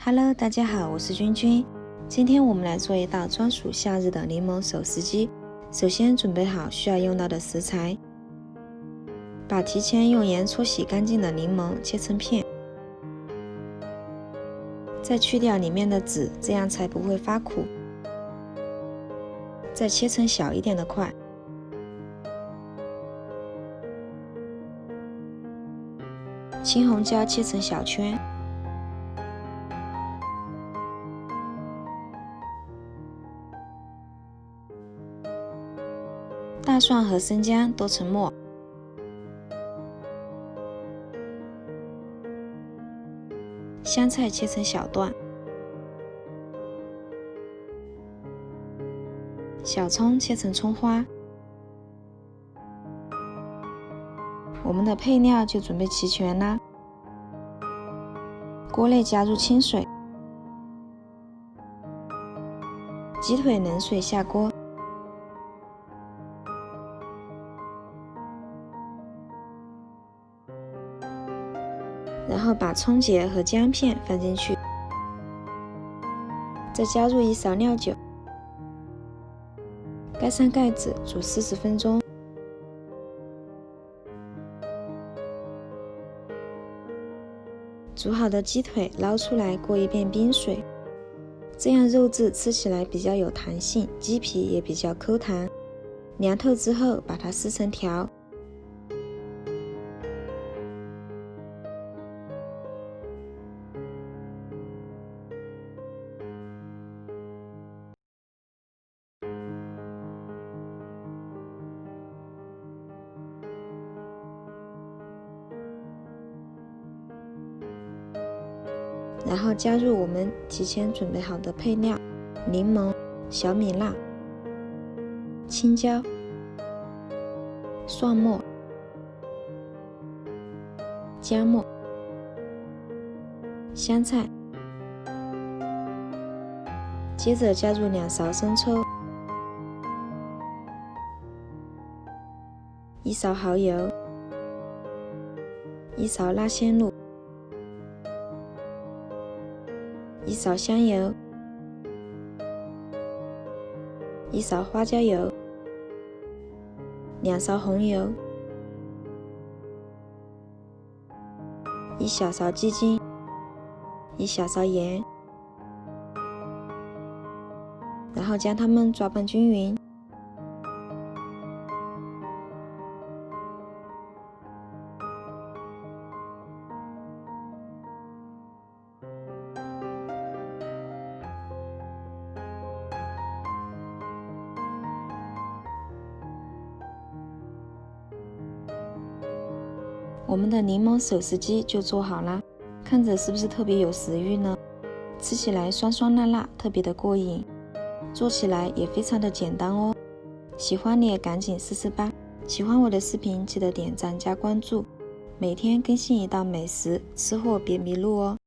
Hello， 大家好，我是君君。今天我们来做一道专属夏日的柠檬手撕鸡。首先准备好需要用到的食材，把提前用盐搓洗干净的柠檬切成片，再去掉里面的籽，这样才不会发苦。再切成小一点的块。青红椒切成小圈。大蒜和生姜剁成末，香菜切成小段，小葱切成葱花。我们的配料就准备齐全啦。锅内加入清水，鸡腿冷水下锅。然后把葱节和姜片放进去，再加入一勺料酒，盖上盖子煮40分钟。煮好的鸡腿捞出来过一遍冰水，这样肉质吃起来比较有弹性，鸡皮也比较抠弹。凉透之后把它撕成条。然后加入我们提前准备好的配料：柠檬、小米辣、青椒、蒜末、姜末、香菜。接着加入2勺生抽、1勺蚝油、1勺辣鲜露、1勺香油、1勺花椒油、2勺红油、1小勺鸡精、1小勺盐，然后将它们抓拌均匀。我们的柠檬手撕鸡就做好啦，看着是不是特别有食欲呢？吃起来酸酸辣辣，特别的过瘾，做起来也非常的简单哦。喜欢你也赶紧试试吧。喜欢我的视频记得点赞加关注，每天更新一道美食，吃货别迷路哦。